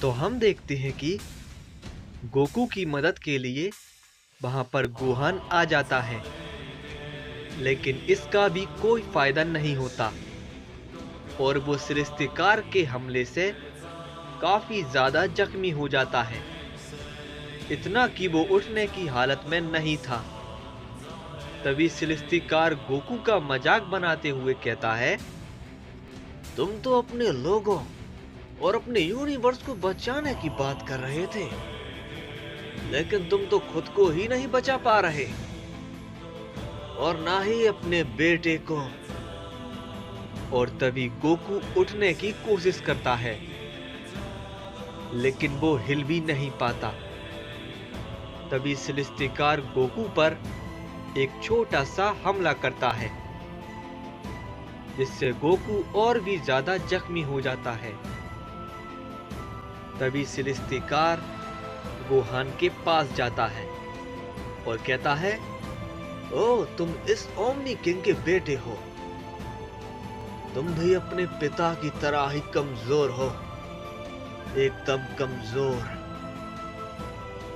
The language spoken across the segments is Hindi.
तो हम देखते हैं कि गोकू की मदद के लिए वहां पर गोहान आ जाता है, लेकिन इसका भी कोई फायदा नहीं होता और वो सिलिस्तिकार के हमले से काफी ज्यादा जख्मी हो जाता है, इतना कि वो उठने की हालत में नहीं था। तभी सिलिस्तिकार गोकू का मजाक बनाते हुए कहता है, तुम तो अपने लोगों और अपने यूनिवर्स को बचाने की बात कर रहे थे, लेकिन तुम तो खुद को ही नहीं बचा पा रहे और ना ही अपने बेटे को। और तभी गोकू उठने की कोशिश करता है, लेकिन वो हिल भी नहीं पाता। तभी सिलिस्तिकार गोकू पर एक छोटा सा हमला करता है, जिससे गोकू और भी ज्यादा जख्मी हो जाता है। तभी सिलिस्तिकार गोहान के पास जाता है और कहता है, ओ तुम इस ओमनी किंग के बेटे हो, तुम भी अपने पिता की तरह ही कमजोर हो, एकदम कमजोर।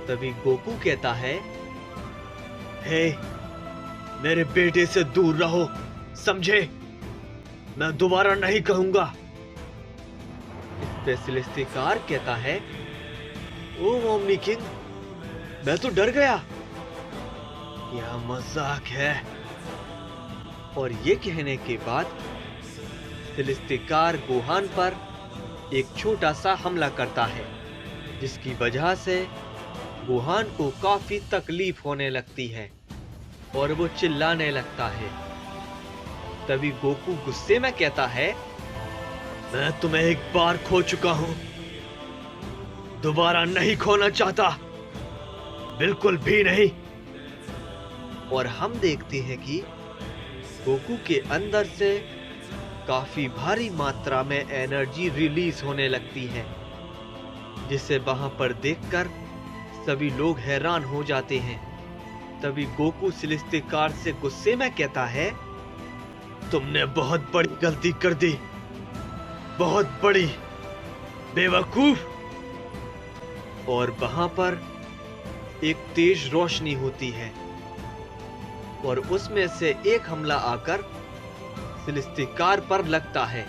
तभी गोकू कहता है, हे मेरे बेटे से दूर रहो, समझे? मैं दोबारा नहीं कहूंगा। इस पे सिलिस्तिकार कहता है, ओ ओमनी किंग, मैं तो डर गया, यह मजाक है। और ये कहने के बाद सिलिस्तिकार गोहान पर एक छोटा सा हमला करता है, जिसकी वजह से गोहान को काफी तकलीफ होने लगती है और वो चिल्लाने लगता है। तभी गोकू गुस्से में कहता है, मैं तुम्हें एक बार खो चुका हूं, दोबारा नहीं खोना चाहता, बिल्कुल भी नहीं। और हम देखते हैं कि गोकू के अंदर से काफी भारी मात्रा में एनर्जी रिलीज होने लगती है, जिसे वहां पर देखकर सभी लोग हैरान हो जाते हैं। तभी गोकू सिलिस्तिकार से गुस्से में कहता है, तुमने बहुत बड़ी गलती कर दी, बहुत बड़ी, बेवकूफ। और वहां पर एक तेज रोशनी होती है और उसमें से एक हमला आकर सिलिस्तिकार पर लगता है।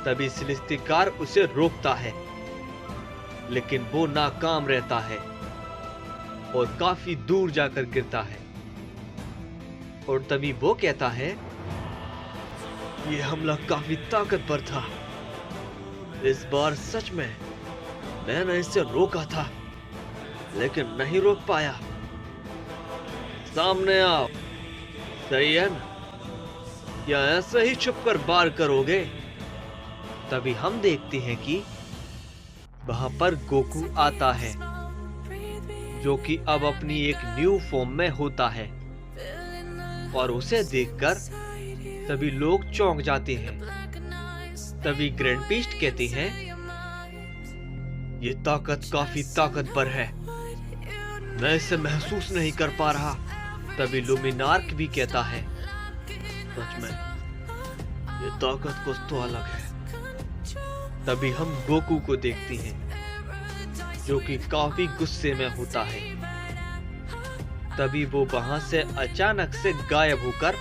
तभी सिलिस्तिकार उसे रोकता है, लेकिन वो नाकाम रहता है और काफी दूर जाकर गिरता है। और तभी वो कहता है, यह हमला काफी ताकतवर था, इस बार सच में मैंने इसे रोका था, लेकिन नहीं रोक पाया। सामने आओ, सही है ना? या ऐसे ही छुपकर वार करोगे? तभी हम देखते हैं कि वहां पर गोकू आता है, जो कि अब अपनी एक न्यू फॉर्म में होता है, और उसे देखकर सभी लोग चौंक जाते हैं। तभी ग्रैंड पीस्ट कहते हैं, ये ताकत काफी ताकतवर है, मैं इसे महसूस नहीं कर पा रहा। तभी लुमिनार्क भी कहता है, सच में ये ताकत कुछ तो अलग है। तभी हम गोकू को देखते हैं, जो कि काफी गुस्से में होता है। तभी वो वहां से अचानक से गायब होकर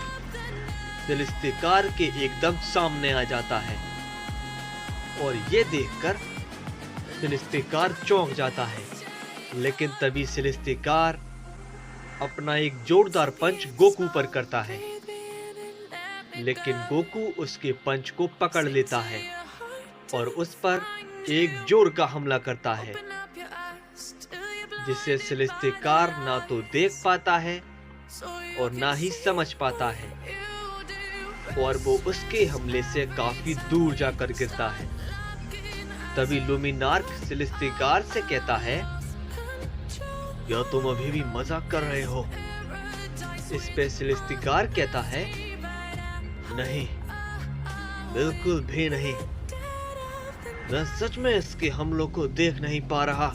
सिलिस्तिकार के एकदम सामने आ जाता है, और ये देखकर सिलिस्तिकार चौंक जाता है। लेकिन तभी सिलिस्तिकार अपना एक जोरदार पंच गोकू पर करता है, लेकिन गोकू उसके पंच को पकड़ लेता है और उस पर एक जोर का हमला करता है, जिसे सिलिस्तिकार ना तो देख पाता है और ना ही समझ पाता है, और वो उसके हमले से काफी दूर जाकर गिरता है। तभी लुमिनार्क सिलिस्तिकार से कहता है, क्या तुम अभी भी मजाक कर रहे हो? इस पे सिलिस्तिकार कहता है, नहीं, बिल्कुल भी नहीं, मैं सच में इसके हमलों को देख नहीं पा रहा।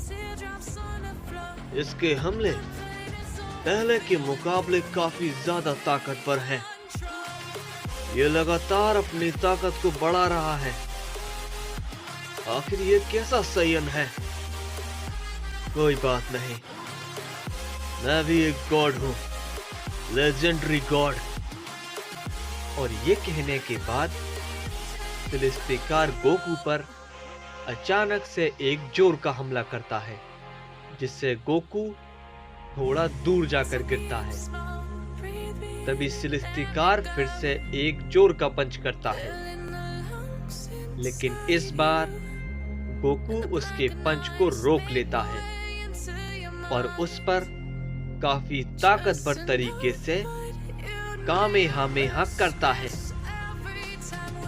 इसके हमले पहले के मुकाबले काफी ज्यादा ताकतवर हैं। ये लगातार अपनी ताकत को बढ़ा रहा है। आखिर ये कैसा संयम है? कोई बात नहीं, मैं भी एक गॉड हूँ, लेजेंडरी गॉड। और ये कहने के बाद सेलेस्टिकार गोकू पर अचानक से एक जोर का हमला करता है, जिससे गोकू थोड़ा दूर जाकर गिरता है। तभी सेलेस्टिकार फिर से एक जोर का पंच करता है, लेकिन इस बार गोकू उसके पंच को रोक लेता है और उस पर काफी ताकतवर तरीके से कामेहामेहा करता है,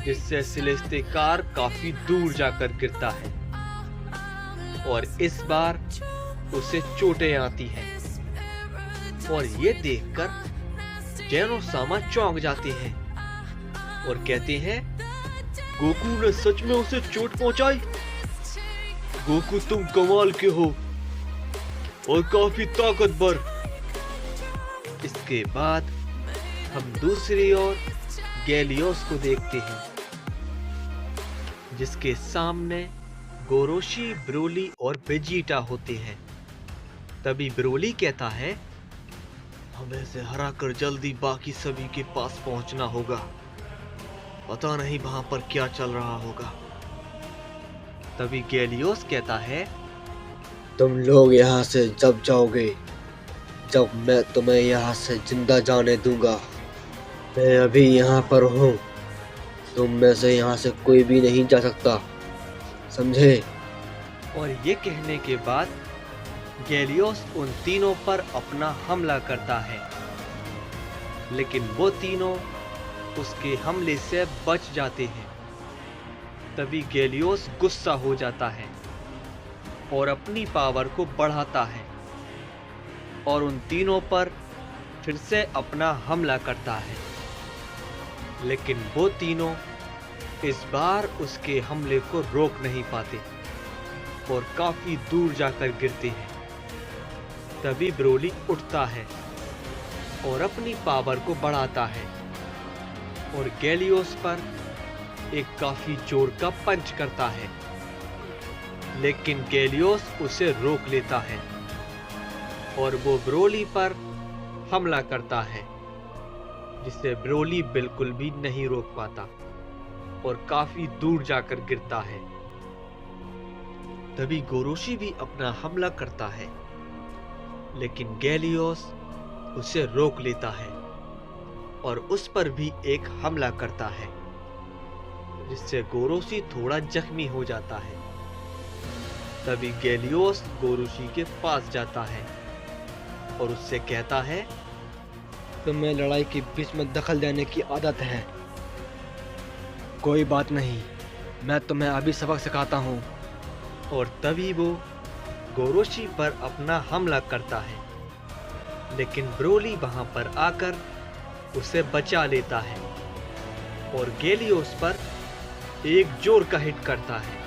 जिससे सेलेस्टिकार काफी दूर जाकर गिरता है और इस बार उसे चोटें आती हैं। और ये देखकर जेनोसामा चौंक जाते हैं और कहते हैं, गोकू ने सच में उसे चोट पहुंचाई? गोकू तुम कमाल के हो और काफी ताकतवर। इसके बाद हम दूसरी ओर गैलियोस को देखते हैं, जिसके सामने गोरोशी, ब्रोली और वेजिटा होते हैं। तभी ब्रोली कहता है, हमें इसे हराकर जल्दी बाकी सभी के पास पहुंचना होगा, पता नहीं वहां पर क्या चल रहा होगा। तभी गैलियोस कहता है, तुम लोग यहाँ से जब जाओगे, जब मैं तुम्हें यहाँ से जिंदा जाने दूंगा। मैं अभी यहाँ पर हूँ, तुम में से यहाँ से कोई भी नहीं जा सकता, समझे? और ये कहने के बाद गैलियोस उन तीनों पर अपना हमला करता है, लेकिन वो तीनों उसके हमले से बच जाते हैं। तभी गैलियोस गुस्सा हो जाता है और अपनी पावर को बढ़ाता है और उन तीनों पर फिर से अपना हमला करता है, लेकिन वो तीनों इस बार उसके हमले को रोक नहीं पाते और काफी दूर जाकर गिरते हैं। तभी ब्रोली उठता है और अपनी पावर को बढ़ाता है और गैलियोस पर एक काफी जोर का पंच करता है, लेकिन गैलियोस उसे रोक लेता है और वो ब्रोली पर हमला करता है, जिसे ब्रोली बिल्कुल भी नहीं रोक पाता और काफी दूर जाकर गिरता है। तभी गोरोशी भी अपना हमला करता है, लेकिन गैलियोस उसे रोक लेता है और उस पर भी एक हमला करता है, जिससे गोरोशी थोड़ा जख्मी हो जाता है। तभी गैलियोस गोरोशी के पास जाता है और उससे कहता है, तुम्हें लड़ाई के बीच में दखल देने की आदत है। कोई बात नहीं, मैं तुम्हें अभी सबक सिखाता हूँ। और तभी वो गोरोशी पर अपना हमला करता है, लेकिन ब्रोली वहां पर आकर उसे बचा लेता है और गैलियोस पर एक जोर का हिट करता है,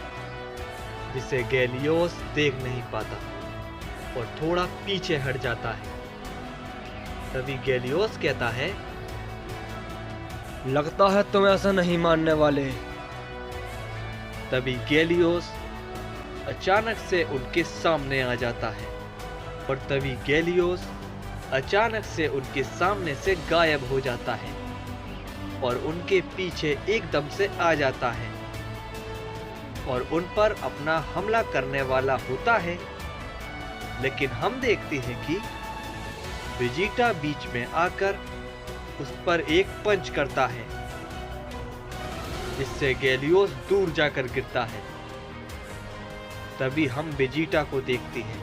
जिसे गैलियोस देख नहीं पाता और थोड़ा पीछे हट जाता है। तभी गैलियोस कहता है, लगता है तुम ऐसा नहीं मानने वाले। तभी गैलियोस अचानक से उनके सामने आ जाता है और तभी गैलियोस अचानक से उनके सामने से गायब हो जाता है और उनके पीछे एकदम से आ जाता है और उन पर अपना हमला करने वाला होता है। लेकिन हम देखते हैं कि वेजिटा बीच में आकर उस पर एक पंच करता है, जिससे गैलियोस दूर जाकर गिरता है। तभी हम वेजिटा को देखते हैं,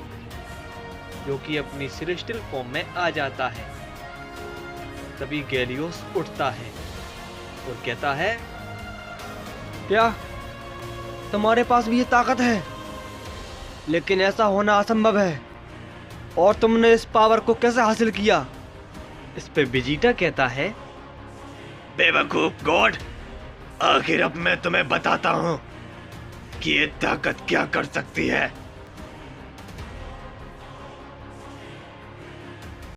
जो कि अपनी सेलेस्टियल फॉर्म में आ जाता है। तभी गैलियोस उठता है और कहता है, क्या तुम्हारे पास भी ये ताकत है? लेकिन ऐसा होना असंभव है। और तुमने इस पावर को कैसे हासिल किया? इस पे वेजिटा कहता है, बेवकूफ गॉड, आखिर अब मैं तुम्हें बताता हूँ कि ये ताकत क्या कर सकती है।